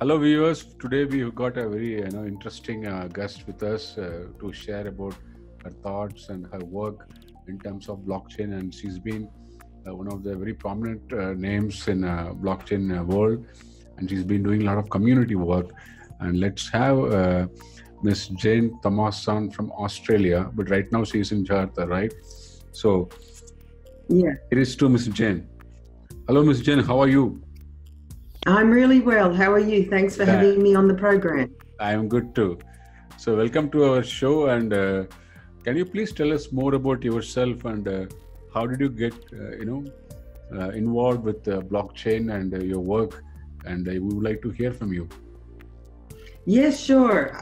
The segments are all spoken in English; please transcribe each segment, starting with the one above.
Hello viewers, today we've got a very interesting guest with us to share about her thoughts and her work in terms of blockchain, and she's been one of the very prominent names in blockchain world, and she's been doing a lot of community work. And let's have Miss Jane Thomason from Australia, but right now she's in Jakarta, right? So yeah, it is to Miss Jane. Hello Miss Jane, how are you? I'm really well. How are you? Thanks for having me on the program. I am good too. So welcome to our show, and can you please tell us more about yourself and how did you get involved with blockchain and your work, and we would like to hear from you. Yes, sure.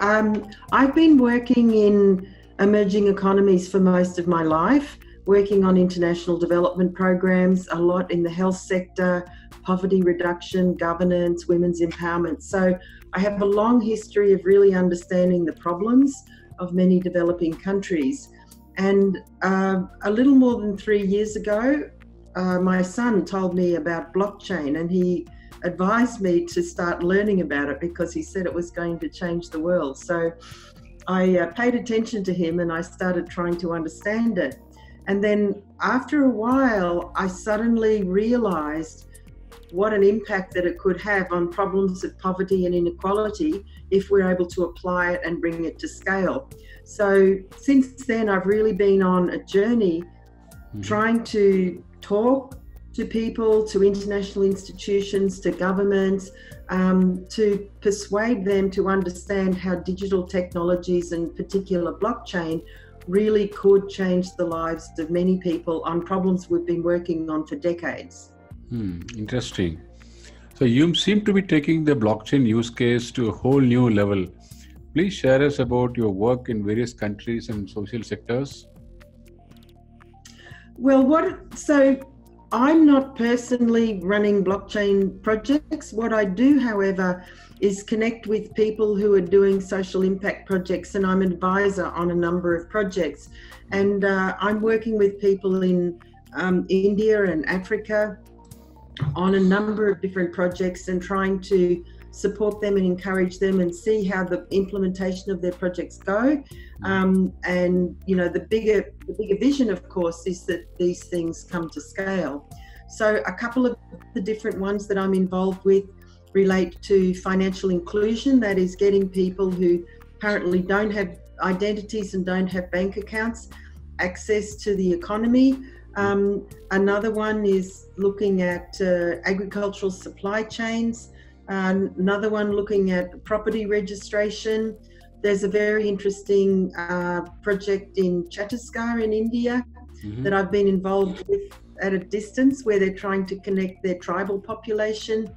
I've been working in emerging economies for most of my life, working on international development programs, a lot in the health sector, poverty reduction, governance, women's empowerment. So I have a long history of really understanding the problems of many developing countries. And a little more than 3 years ago, my son told me about blockchain, and he advised me to start learning about it because he said it was going to change the world. So I paid attention to him and I started trying to understand it. And then after a while, I suddenly realized what an impact that it could have on problems of poverty and inequality if we're able to apply it and bring it to scale. So since then, I've really been on a journey trying to talk to people, to international institutions, to governments, to persuade them to understand how digital technologies, and particular blockchain, really could change the lives of many people on problems we've been working on for decades. Interesting. So you seem to be taking the blockchain use case to a whole new level. Please share us about your work in various countries and social sectors. Well, so I'm not personally running blockchain projects. What I do, however, is connect with people who are doing social impact projects, and I'm an advisor on a number of projects. And I'm working with people in India and Africa on a number of different projects and trying to support them and encourage them and see how the implementation of their projects go. And the bigger vision, of course, is that these things come to scale. So a couple of the different ones that I'm involved with relate to financial inclusion, that is getting people who currently don't have identities and don't have bank accounts access to the economy. Another one is looking at agricultural supply chains. Another one looking at property registration. There's a very interesting project in Chhattisgarh in India that I've been involved with at a distance, where they're trying to connect their tribal population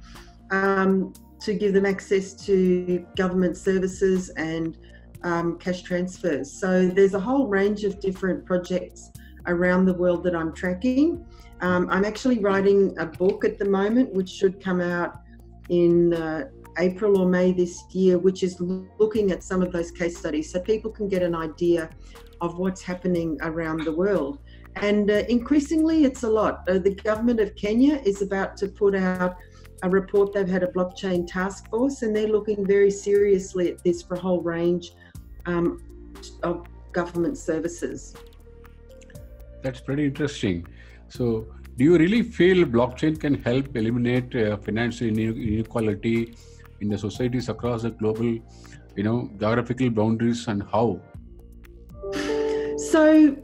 to give them access to government services and cash transfers. So there's a whole range of different projects around the world that I'm tracking. I'm actually writing a book at the moment, which should come out in April or May this year, which is looking at some of those case studies so people can get an idea of what's happening around the world. And increasingly, it's a lot. The government of Kenya is about to put out a report. They've had a blockchain task force, and they're looking very seriously at this for a whole range of government services. That's pretty interesting. So do you really feel blockchain can help eliminate financial inequality in the societies across the global, geographical boundaries, and how? So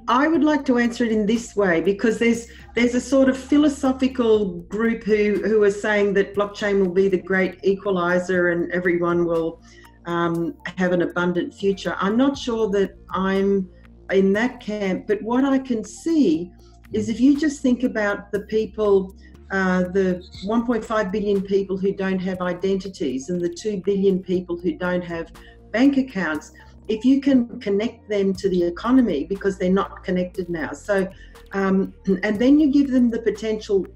I would like to answer it in this way, because there's a sort of philosophical group who are saying that blockchain will be the great equalizer and everyone will have an abundant future. I'm not sure that I'm in that camp, but what I can see is, if you just think about the people, the 1.5 billion people who don't have identities and the 2 billion people who don't have bank accounts, if you can connect them to the economy, because they're not connected now. So, and then you give them the potential,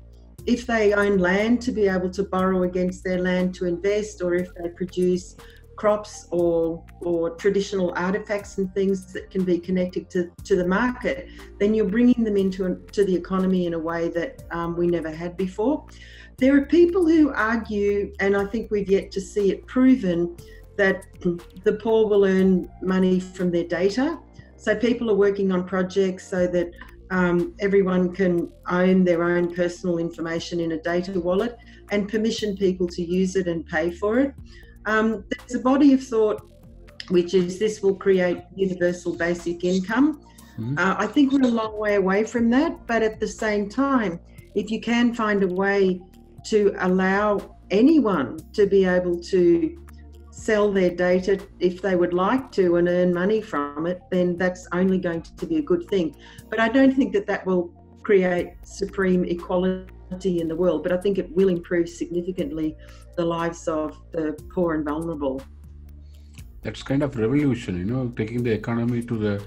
if they own land, to be able to borrow against their land to invest, or if they produce crops or traditional artifacts and things that can be connected to the market, then you're bringing them into the economy in a way that we never had before. There are people who argue, and I think we've yet to see it proven, that the poor will earn money from their data. So people are working on projects so that everyone can own their own personal information in a data wallet and permission people to use it and pay for it. There's a body of thought which is this will create universal basic income. I think we're a long way away from that, but at the same time, if you can find a way to allow anyone to be able to sell their data if they would like to and earn money from it, then that's only going to be a good thing. But I don't think that that will create supreme equality in the world, but I think it will improve significantly the lives of the poor and vulnerable. That's kind of revolution, you know, taking the economy to the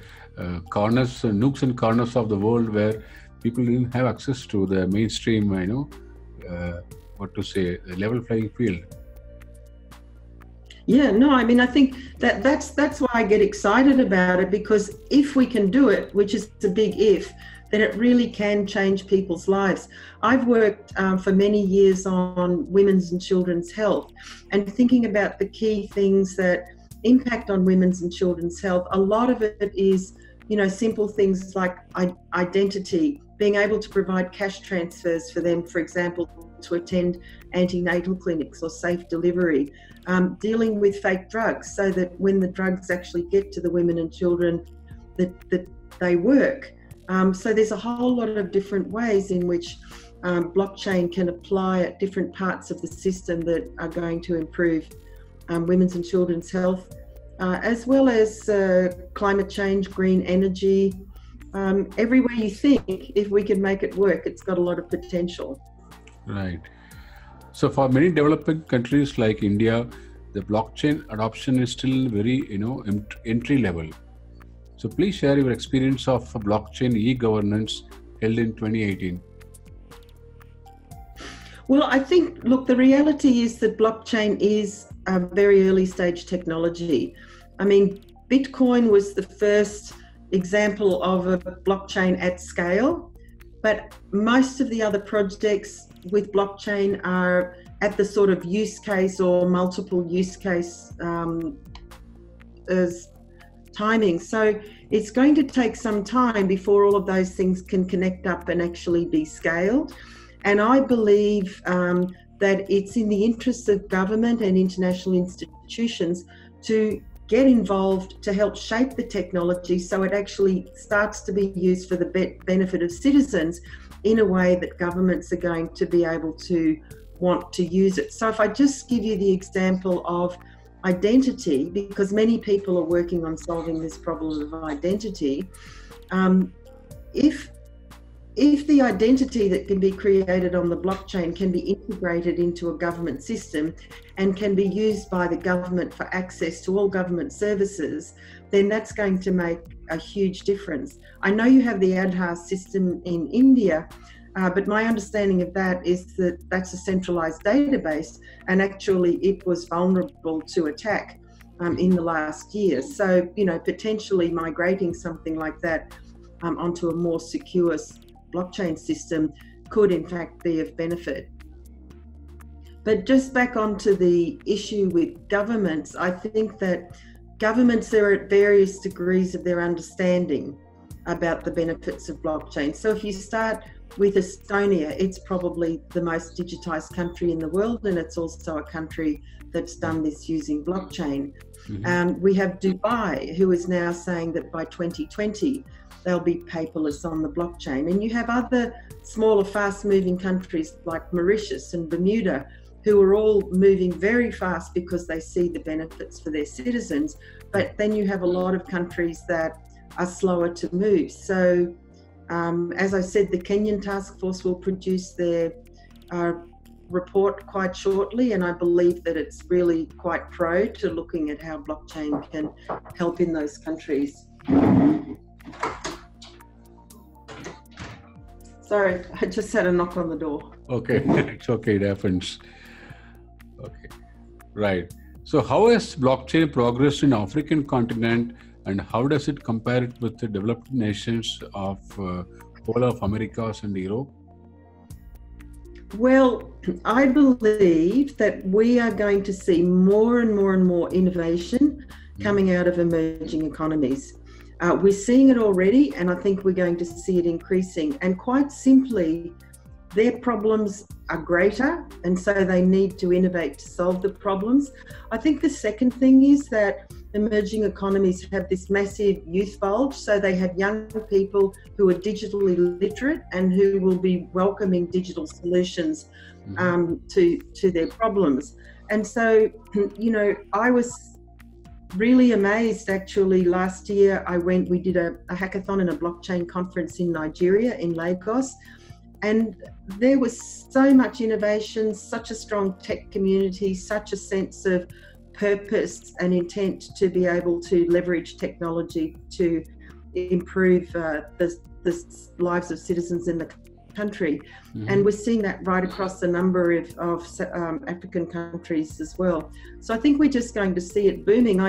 corners, nooks and corners of the world where people didn't have access to the mainstream, you know, the level playing field. Yeah, no, I mean, I think that's why I get excited about it, because if we can do it, which is a big if, then it really can change people's lives. I've worked for many years on women's and children's health, and thinking about the key things that impact on women's and children's health. A lot of it is, you know, simple things like identity, being able to provide cash transfers for them, for example, to attend antenatal clinics or safe delivery, dealing with fake drugs so that when the drugs actually get to the women and children that they work. So there's a whole lot of different ways in which blockchain can apply at different parts of the system that are going to improve women's and children's health, as well as climate change, green energy. Everywhere you think, if we can make it work, it's got a lot of potential. Right. So for many developing countries like India, the blockchain adoption is still very, you know, entry level. So please share your experience of blockchain e-governance held in 2018. Well, I think, look, the reality is that blockchain is a very early stage technology. I mean, Bitcoin was the first example of a blockchain at scale, but most of the other projects with blockchain are at the sort of use case or multiple use case as timing. So it's going to take some time before all of those things can connect up and actually be scaled. And I believe that it's in the interests of government and international institutions to get involved to help shape the technology so it actually starts to be used for the benefit of citizens in a way that governments are going to be able to want to use it. So if I just give you the example of identity, because many people are working on solving this problem of identity, if the identity that can be created on the blockchain can be integrated into a government system and can be used by the government for access to all government services, then that's going to make a huge difference. I know you have the Aadhaar system in India, but my understanding of that is that that's a centralized database, and actually it was vulnerable to attack in the last year. So, you know, potentially migrating something like that onto a more secure blockchain system could in fact be of benefit. But just back onto the issue with governments, I think that governments are at various degrees of their understanding about the benefits of blockchain. So if you start with Estonia, it's probably the most digitized country in the world, and it's also a country that's done this using blockchain. We have Dubai, who is now saying that by 2020 they'll be paperless on the blockchain. And you have other smaller, fast-moving countries like Mauritius and Bermuda, who are all moving very fast because they see the benefits for their citizens. But then you have a lot of countries that are slower to move. So, as I said, the Kenyan task force will produce their report quite shortly, and I believe that it's really quite pro to looking at how blockchain can help in those countries. Sorry, I just had a knock on the door. Okay, it's okay, it happens. Okay, right. So how has blockchain progressed in African continent, and how does it compare it with the developed nations of whole of Americas and Europe? Well, I believe that we are going to see more and more and more innovation coming out of emerging economies. We're seeing it already, and I think we're going to see it increasing. And quite simply, their problems are greater, and so they need to innovate to solve the problems. I think the second thing is that emerging economies have this massive youth bulge, so they have young people who are digitally literate and who will be welcoming digital solutions to their problems. And so, I was really amazed actually. Last year we did a hackathon and a blockchain conference in Nigeria, in Lagos, and there was so much innovation, such a strong tech community, such a sense of purpose and intent to be able to leverage technology to improve the lives of citizens in the country. And we're seeing that right across a number of African countries as well. So I think we're just going to see it booming.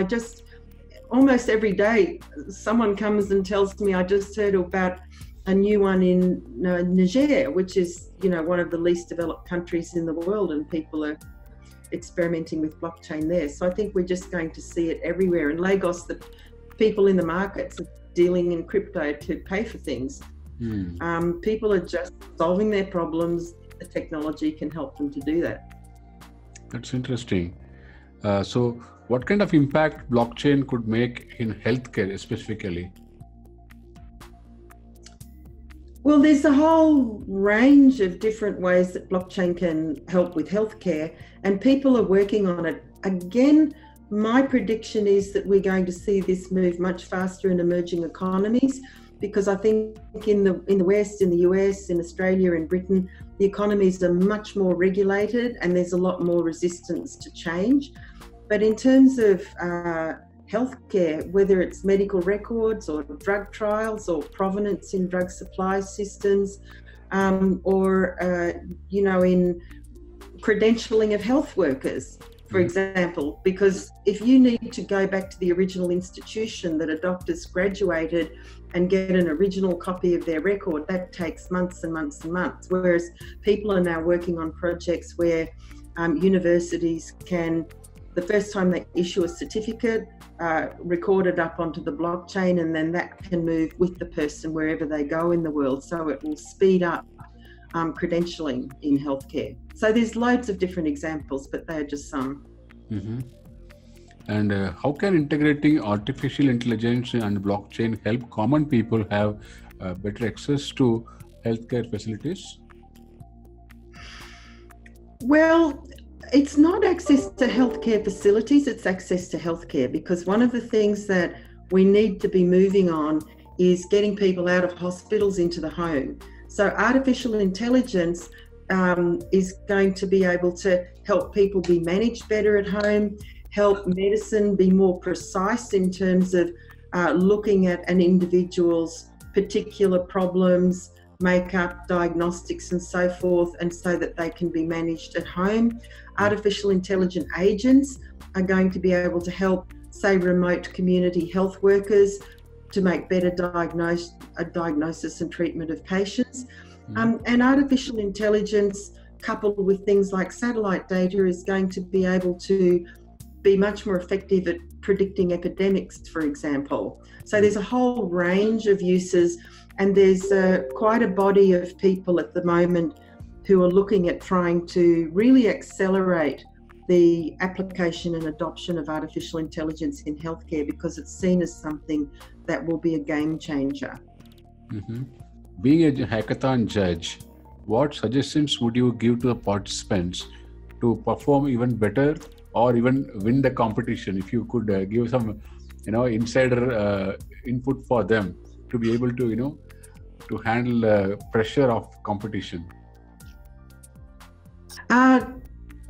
Almost every day someone comes and tells me, I just heard about a new one in Niger, which is one of the least developed countries in the world, and people are experimenting with blockchain there. So I think we're just going to see it everywhere. In Lagos, the people in the markets are dealing in crypto to pay for things. People are just solving their problems. The technology can help them to do that. That's interesting. So what kind of impact blockchain could make in healthcare specifically? Well, there's a whole range of different ways that blockchain can help with healthcare, and people are working on it. Again, my prediction is that we're going to see this move much faster in emerging economies, because I think in the West, in the US, in Australia, in Britain, the economies are much more regulated and there's a lot more resistance to change. But in terms of healthcare, whether it's medical records or drug trials or provenance in drug supply systems, or in credentialing of health workers, for example, because if you need to go back to the original institution that a doctor's graduated and get an original copy of their record, that takes months and months and months, whereas people are now working on projects where universities can, the first time they issue a certificate, record it up onto the blockchain, and then that can move with the person wherever they go in the world. So it will speed up credentialing in healthcare. So there's loads of different examples, but they're just some. And how can integrating artificial intelligence and blockchain help common people have better access to healthcare facilities? Well, it's not access to healthcare facilities, it's access to healthcare, because one of the things that we need to be moving on is getting people out of hospitals into the home. So artificial intelligence is going to be able to help people be managed better at home, help medicine be more precise in terms of looking at an individual's particular problems, makeup, diagnostics and so forth, and so that they can be managed at home. Artificial intelligent agents are going to be able to help, say, remote community health workers to make better diagnosis and treatment of patients. And artificial intelligence coupled with things like satellite data is going to be able to be much more effective at predicting epidemics, for example. So there's a whole range of uses, and there's quite a body of people at the moment who are looking at trying to really accelerate the application and adoption of artificial intelligence in healthcare, because it's seen as something that will be a game changer. Being a hackathon judge, what suggestions would you give to the participants to perform even better or even win the competition? If you could give some, insider input for them to be able to, to handle the pressure of competition.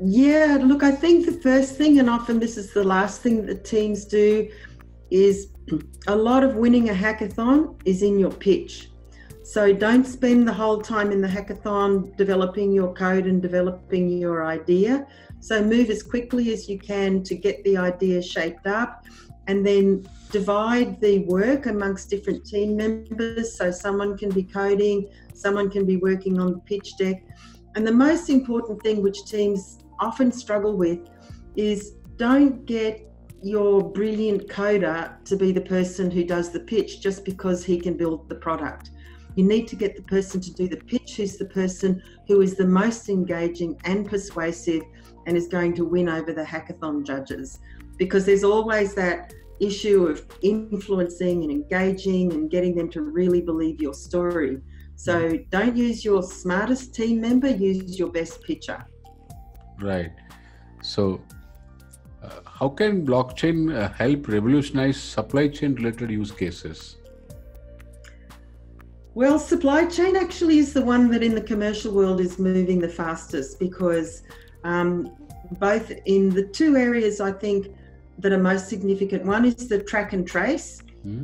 Yeah, look, I think the first thing, and often this is the last thing that teams do, is a lot of winning a hackathon is in your pitch. So don't spend the whole time in the hackathon developing your code and developing your idea. So move as quickly as you can to get the idea shaped up, and then divide the work amongst different team members. So someone can be coding, someone can be working on the pitch deck, And the most important thing which teams often struggle with is don't get your brilliant coder to be the person who does the pitch just because he can build the product. You need to get the person to do the pitch who's the person who is the most engaging and persuasive and is going to win over the hackathon judges. Because there's always that issue of influencing and engaging and getting them to really believe your story. So don't use your smartest team member, use your best pitcher. Right. So how can blockchain help revolutionize supply chain related use cases? Well, supply chain actually is the one that in the commercial world is moving the fastest, because both in the two areas I think that are most significant, one is the track and trace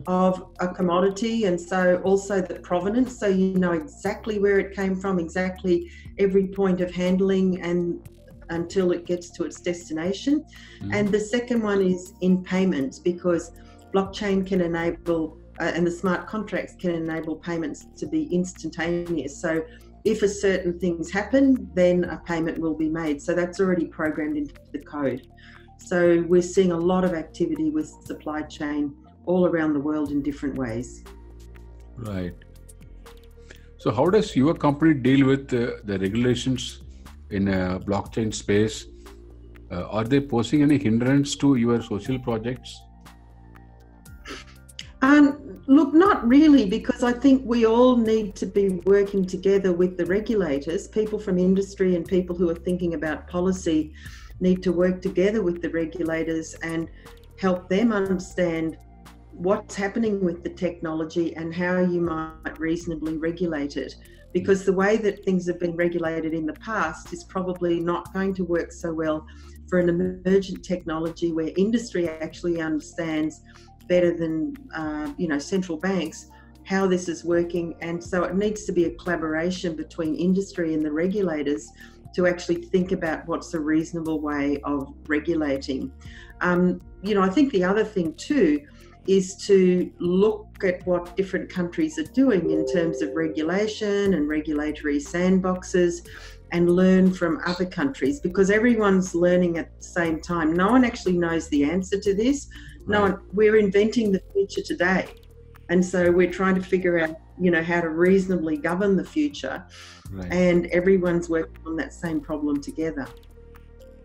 of a commodity, and so also the provenance, so you know exactly where it came from, exactly every point of handling and until it gets to its destination. And the second one is in payments, because blockchain can enable and the smart contracts can enable payments to be instantaneous. So if a certain things happen, then a payment will be made. So that's already programmed into the code. So we're seeing a lot of activity with supply chain all around the world in different ways. Right. So how does your company deal with the regulations in a blockchain space? Are they posing any hindrance to your social projects? Look, not really, because I think we all need to be working together with the regulators. People from industry and people who are thinking about policy need to work together with the regulators and help them understand what's happening with the technology and how you might reasonably regulate it. Because the way that things have been regulated in the past is probably not going to work so well for an emergent technology where industry actually understands better than central banks how this is working. And so it needs to be a collaboration between industry and the regulators to actually think about what's a reasonable way of regulating. I think the other thing too is to look at what different countries are doing in terms of regulation and regulatory sandboxes and learn from other countries, because everyone's learning at the same time. No one actually knows the answer to this. No one, we're inventing the future today. And so we're trying to figure out, how to reasonably govern the future. Right. And everyone's working on that same problem together.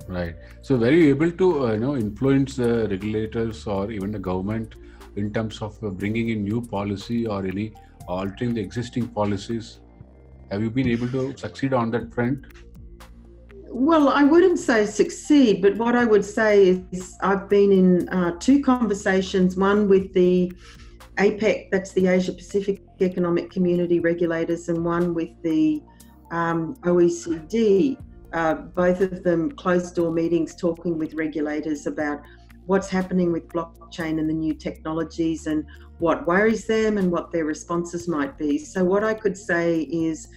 Right. So were you able to, influence the regulators or even the government in terms of bringing in new policy or any altering the existing policies? Have you been able to succeed on that front? Well, I wouldn't say succeed, but what I would say is I've been in two conversations, one with the APEC, that's the Asia Pacific Economic Community regulators, and one with the OECD, both of them closed door meetings talking with regulators about what's happening with blockchain and the new technologies and what worries them and what their responses might be. So what I could say is,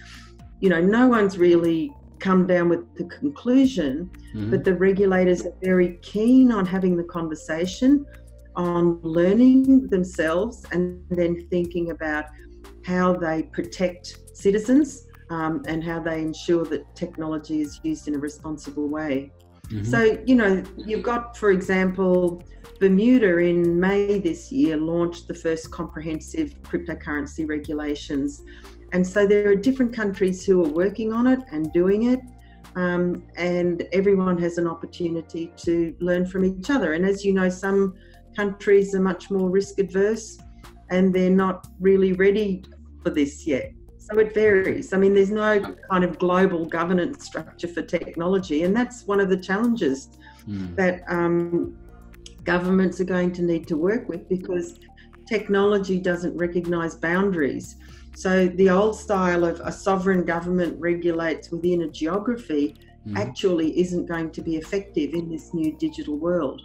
no one's really come down with the conclusion, but the regulators are very keen on having the conversation, on learning themselves, and then thinking about how they protect citizens and how they ensure that technology is used in a responsible way. So, you've got, for example, Bermuda in May this year launched the first comprehensive cryptocurrency regulations. And so there are different countries who are working on it and doing it, and everyone has an opportunity to learn from each other. And as you know, some countries are much more risk adverse and they're not really ready for this yet. So it varies. I mean, there's no kind of global governance structure for technology, and that's one of the challenges that governments are going to need to work with, because technology doesn't recognise boundaries. So the old style of a sovereign government regulates within a geography actually isn't going to be effective in this new digital world.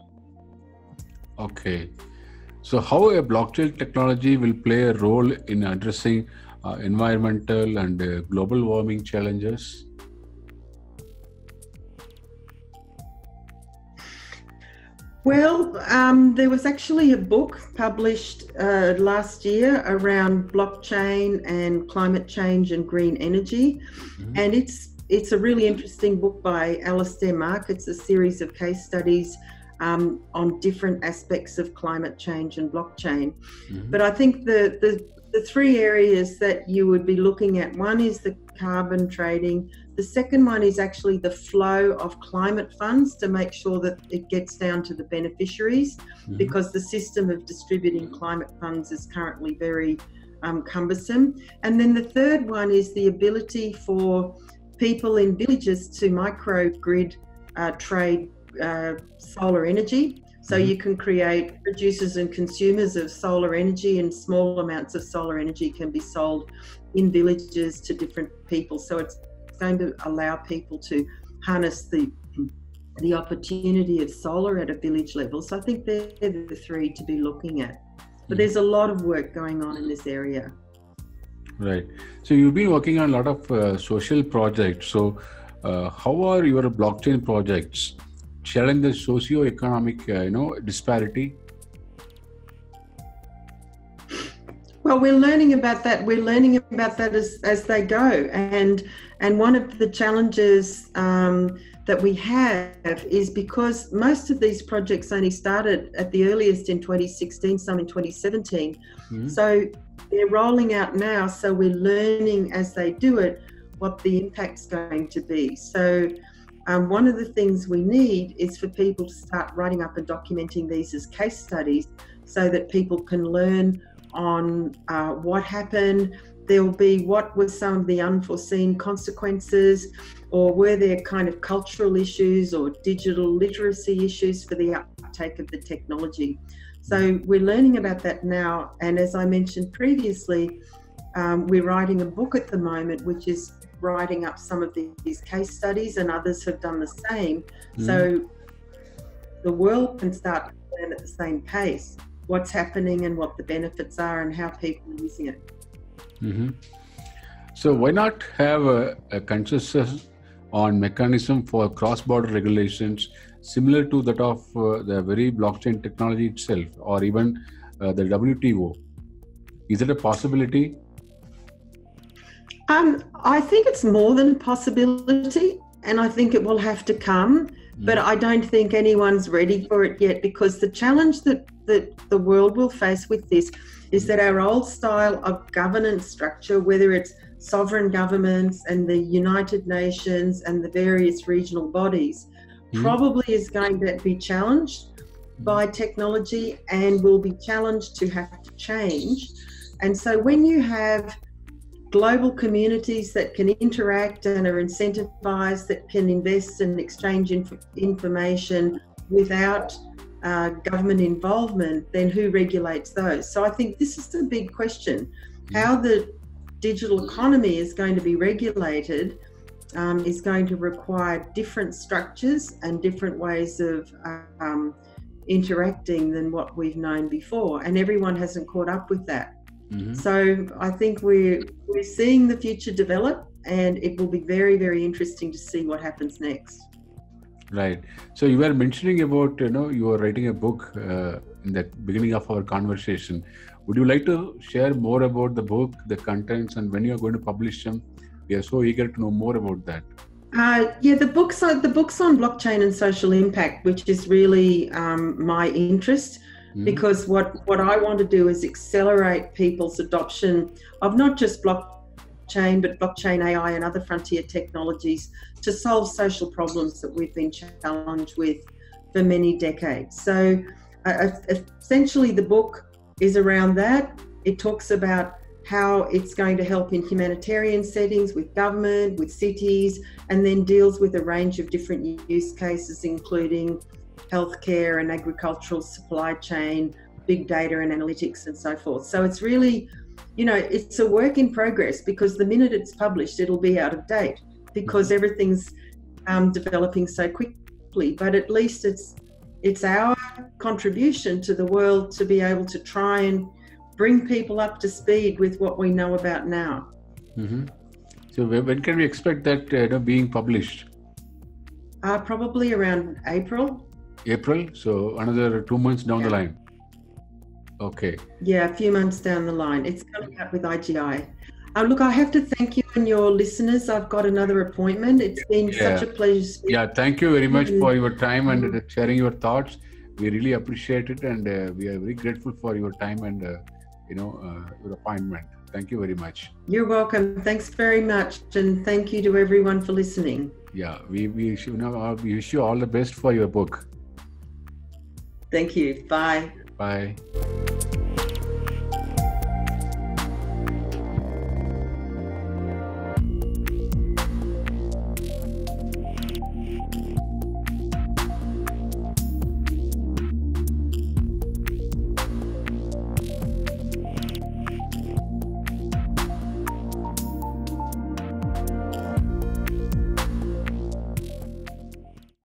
Okay. So how a blockchain technology will play a role in addressing environmental and global warming challenges? Well, there was actually a book published last year around blockchain and climate change and green energy, and it's it's a really interesting book by Alistair Mark. It's a series of case studies on different aspects of climate change and blockchain. But I think the three areas that you would be looking at, one is the carbon trading. The second one is actually the flow of climate funds to make sure that it gets down to the beneficiaries, because the system of distributing climate funds is currently very cumbersome. And then the third one is the ability for people in villages to microgrid trade solar energy. So you can create producers and consumers of solar energy, and small amounts of solar energy can be sold in villages to different people. So it's going to allow people to harness the opportunity of solar at a village level. So I think they're the three to be looking at. But there's a lot of work going on in this area. Right. So you've been working on a lot of social projects. So how are your blockchain projects sharing the socioeconomic, disparity? Well, we're learning about that. We're learning about that as they go. And one of the challenges that we have is because most of these projects only started at the earliest in 2016, some in 2017. So they're rolling out now. So we're learning as they do it what the impact's going to be. So one of the things we need is for people to start writing up and documenting these as case studies so that people can learn on what happened. There'll be what were some of the unforeseen consequences, or were there kind of cultural issues or digital literacy issues for the uptake of the technology. So we're learning about that now. And as I mentioned previously, we're writing a book at the moment, which is writing up some of these case studies, and others have done the same. So the world can start to learn at the same pace what's happening and what the benefits are and how people are using it. So why not have a consensus on mechanism for cross-border regulations similar to that of the very blockchain technology itself, or even the WTO? Is it a possibility? I think it's more than a possibility, and I think it will have to come, but I don't think anyone's ready for it yet, because the challenge that the world will face with this is that our old style of governance structure, whether it's sovereign governments and the United Nations and the various regional bodies, probably is going to be challenged by technology and will be challenged to have to change. And so when you have global communities that can interact and are incentivized, that can invest and exchange information without government involvement, then who regulates those? So I think this is the big question. How the digital economy is going to be regulated is going to require different structures and different ways of interacting than what we've known before, and everyone hasn't caught up with that. So I think we're seeing the future develop, and it will be very, very interesting to see what happens next. Right. So you were mentioning about, you were writing a book in the beginning of our conversation. Would you like to share more about the book, the contents, and when you are going to publish them? We are so eager to know more about that. The book's on blockchain and social impact, which is really my interest. Because what I want to do is accelerate people's adoption of not just blockchain, but blockchain AI and other frontier technologies to solve social problems that we've been challenged with for many decades. So essentially the book is around that. It talks about how it's going to help in humanitarian settings, with government, with cities, and then deals with a range of different use cases, including healthcare and agricultural supply chain, big data and analytics, and so forth. So it's really, it's a work in progress, because the minute it's published, it'll be out of date, because everything's developing so quickly. But at least it's our contribution to the world to be able to try and bring people up to speed with what we know about now. So when can we expect that being published? Probably around April. So another 2 months down the line. Okay. Yeah, a few months down the line. It's coming up with IGI. Look, I have to thank you and your listeners. I've got another appointment. It's been such a pleasure speaking. Yeah, thank you very much for your time and sharing your thoughts. We really appreciate it, and we are very grateful for your time and your appointment. Thank you very much. You're welcome. Thanks very much, and thank you to everyone for listening. Yeah, we wish you all the best for your book. Thank you. Bye. Bye.